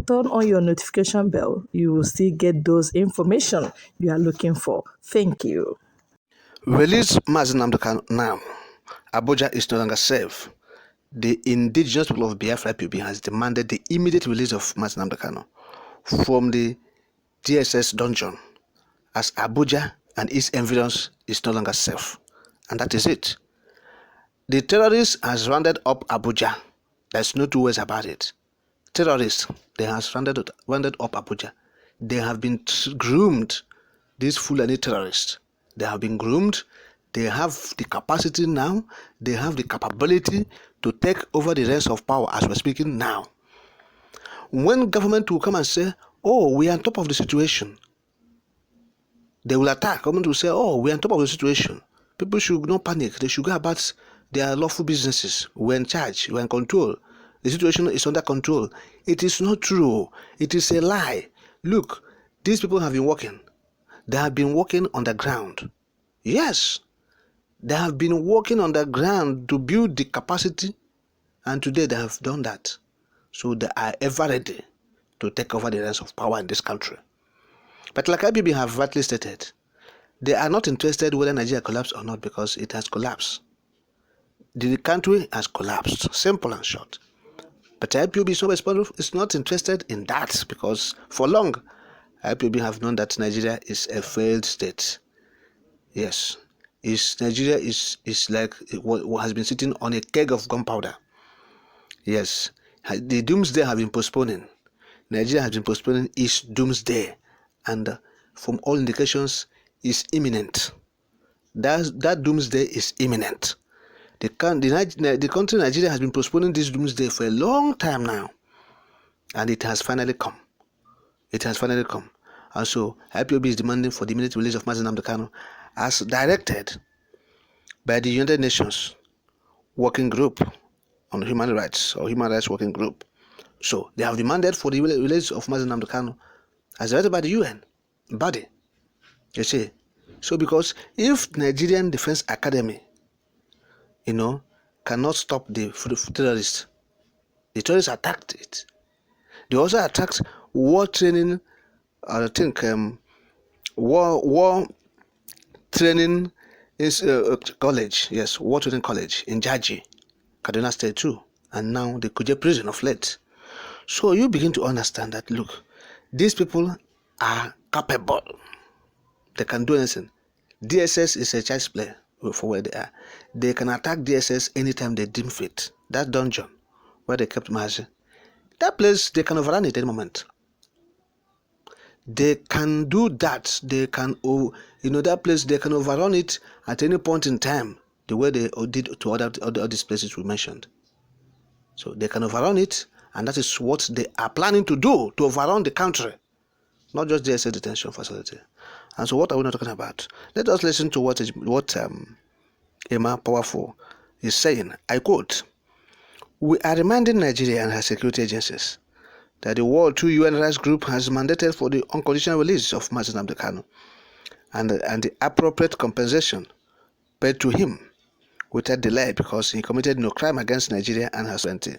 turn on your notification bell. You will still get those information you are looking for. Thank you. Release Nnamdi Kanu now. Abuja is no longer safe. The indigenous people of Biafra PB has demanded the immediate release of Nnamdi Kanu from the DSS dungeon, as Abuja and its environs is no longer safe. And that is it. The terrorists has rounded up Abuja. There's no two ways about it. Terrorists, they have rounded up Abuja. They have been groomed, these Fulani terrorists. They have been groomed. They have the capacity now. They have the capability to take over the rest of power as we're speaking now. When government will come and say, oh, we are on top of the situation, they will attack. Government will say, oh, we are on top of the situation. People should not panic. They should go about their lawful businesses. We're in charge. We're in control. The situation is under control. It is not true. It is a lie. Look, these people have been working. They have been working on the ground. Yes, they have been working on the ground to build the capacity, and today they have done that. So they are ever ready to take over the rest of power in this country. But like IBB have rightly stated, they are not interested whether Nigeria collapsed or not, because it has collapsed. The country has collapsed, simple and short. But IPOB is not interested in that, because for long, IPOB have known that Nigeria is a failed state. Yes, Nigeria is like what has been sitting on a keg of gunpowder. Yes, the doomsday have been postponing. Nigeria has been postponing its doomsday, and from all indications, is imminent. That doomsday is imminent. The country Nigeria has been postponing this doomsday for a long time now, and it has finally come. It has finally come. And so IPOB is demanding for the immediate release of Nnamdi Kanu, as directed by the United Nations Working Group on Human Rights, or Human Rights Working Group. So they have demanded for the release of Nnamdi Kanu as directed by the UN body. You see, so because if Nigerian Defense Academy, cannot stop the terrorists, the terrorists attacked it. They also attacked war training. I think war training is college. Yes, war training college in Jaji, Kaduna State too, and now the Kuje prison of late. So you begin to understand that, look, these people are capable. They can do anything. DSS is a child's play for where they are. They can attack DSS anytime they deem fit. That dungeon where they kept Mazi, that place, they can overrun it any moment. They can do that. They can, that place, they can overrun it at any point in time, the way they did to other these places we mentioned. So they can overrun it, and that is what they are planning to do, to overrun the country, not just DSS detention facility. And so what are we not talking about? Let us listen to what Emma Powerful is saying. I quote, "We are reminding Nigeria and her security agencies that the World 2 UN Rights Group has mandated for the unconditional release of Nnamdi Kanu and the appropriate compensation paid to him without delay, because he committed no crime against Nigeria and her sovereignty.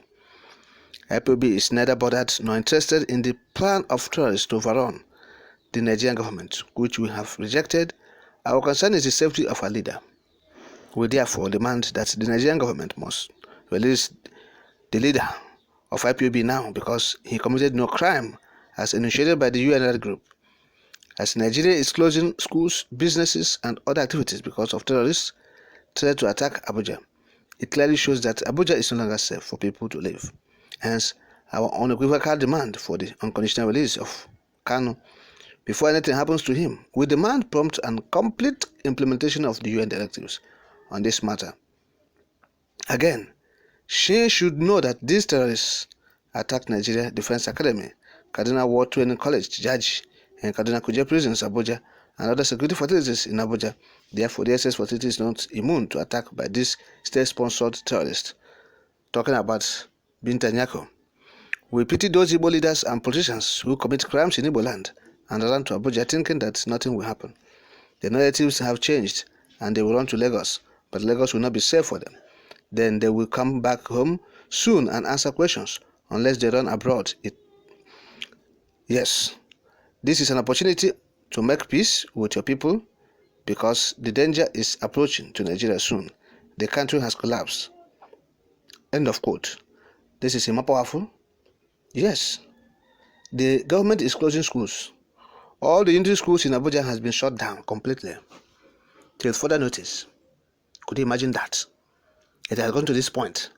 IPOB is neither bothered nor interested in the plan of terrorists to overrun the Nigerian government, which we have rejected. Our concern is the safety of our leader. We therefore demand that the Nigerian government must release the leader of IPOB now, because he committed no crime as initiated by the UN group. As Nigeria is closing schools, businesses, and other activities because of terrorists threat to attack Abuja, it clearly shows that Abuja is no longer safe for people to live. Hence, our unequivocal demand for the unconditional release of Kanu before anything happens to him. We demand prompt and complete implementation of the UN directives on this matter. Again, she should know that these terrorists attacked Nigeria Defense Academy, Kaduna War Training College, Jaji, and Kaduna Kuje prisons, Abuja, and other security facilities in Abuja. Therefore, the SS facility is not immune to attack by these state-sponsored terrorists. Talking about Binta Nyako. We pity those Igbo leaders and politicians who commit crimes in Igbo land and run to Abuja thinking that nothing will happen. The narratives have changed and they will run to Lagos, but Lagos will not be safe for them. Then they will come back home soon and answer questions unless they run abroad. Yes, this is an opportunity to make peace with your people because the danger is approaching to Nigeria soon. The country has collapsed. End of quote. This is more powerful. Yes, the government is closing schools. All the unity schools in Abuja has been shut down completely till further notice. Could you imagine that? It has gone to this point.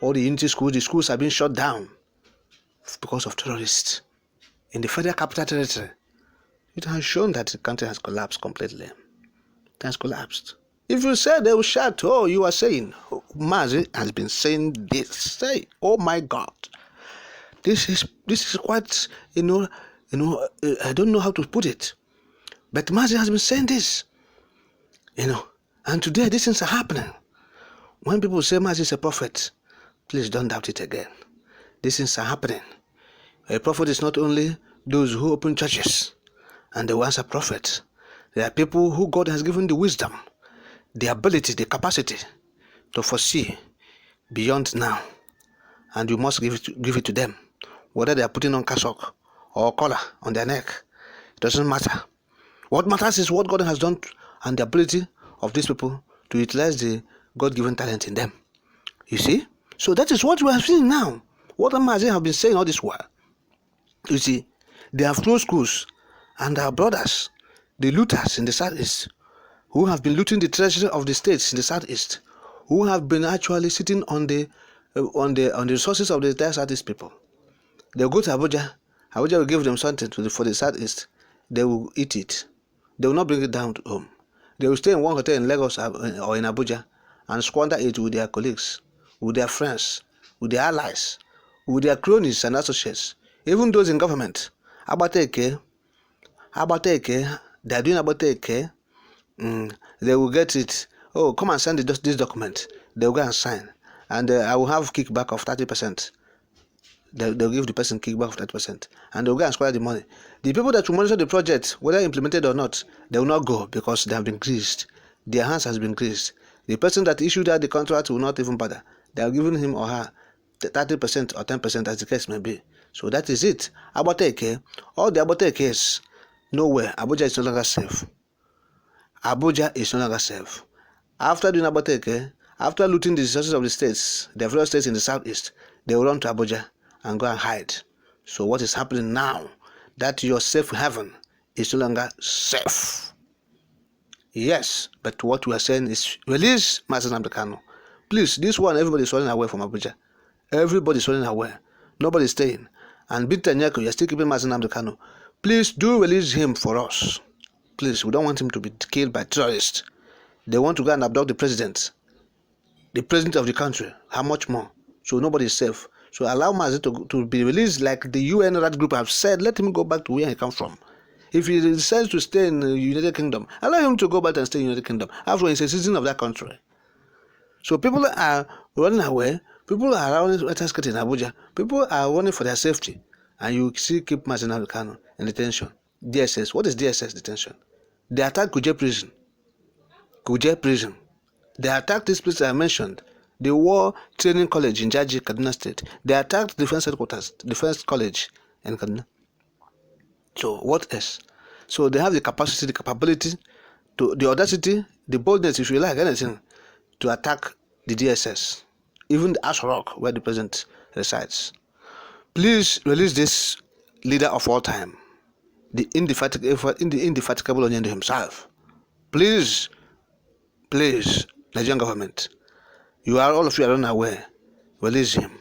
All the unity schools, the schools have been shut down because of terrorists in the Federal Capital Territory. It has shown that the country has collapsed completely. It has collapsed. If you say they will shout, oh, you are saying, Mazi has been saying this. Say, oh my God, this is quite, I don't know how to put it, but Mazi has been saying this, and today these things are happening. When people say Mazi is a prophet, please don't doubt it again. These things are happening. A prophet is not only those who open churches and the ones are prophets. There are people who God has given the wisdom, the ability, the capacity to foresee beyond now, and you must give it to them. Whether they are putting on cassock or collar on their neck, it doesn't matter. What matters is what God has done and the ability of these people to utilize the God-given talent in them. You see? So that is what we are seeing now. What Amazi have been saying all this while. You see, they have closed schools, and our brothers, the looters in the southeast, who have been looting the treasury of the states in the southeast, who have been actually sitting on the resources of the entire southeast people. They will go to Abuja. Abuja will give them something for the southeast. They will eat it. They will not bring it down to home. They will stay in one hotel in Lagos or in Abuja and squander it with their colleagues, with their friends, with their allies, with their cronies and associates, even those in government. Abateke, they are doing Abateke. They will get it. Oh, come and send this document. They will go and sign, and I will have kickback of 30%. They'll give the person kickback of 30%, and they'll go and squander the money. The people that will monitor the project, whether implemented or not, they will not go because they have been greased. Their hands has been greased. The person that issued out the contract will not even bother. They are giving him or her 30% or 10% as the case may be. So that is it. Abateke, all the Abatekes, nowhere. Abuja is no longer safe. Abuja is no longer safe. After doing Abateke, after looting the resources of the states, the various states in the southeast, they will run to Abuja and go and hide. So what is happening now? That your safe haven is no longer safe. Yes, but what we are saying is release Nnamdi Kanu. Please, this one, everybody is running away from Abuja. Everybody is running away. Nobody is staying. And Binta Nyako, you are still keeping Nnamdi Kanu. Please do release him for us. Please, we don't want him to be killed by terrorists. They want to go and abduct the president of the country. How much more? So nobody is safe. So allow Mazi to be released like the UN Rat Group have said. Let him go back to where he come from. If he decides to stay in the United Kingdom, allow him to go back and stay in the United Kingdom. After he's a citizen of that country. So people are running away. People are running in Abuja. People are running for their safety. And you still keep Nnamdi Kanu in detention. DSS. What is DSS detention? They attacked Kuje prison. They attacked this place I mentioned, the War Training College in Jaji, Kaduna State. They attacked Defense Headquarters, Defense College in Kaduna. So what else? So they have the capacity, the capability, the audacity, the boldness, if you like, anything, to attack the DSS, even the Ash Rock where the president resides. Please release this leader of all time, the indefatigable Onyendo himself. Please, Nigerian government, all of you are unaware. Release him.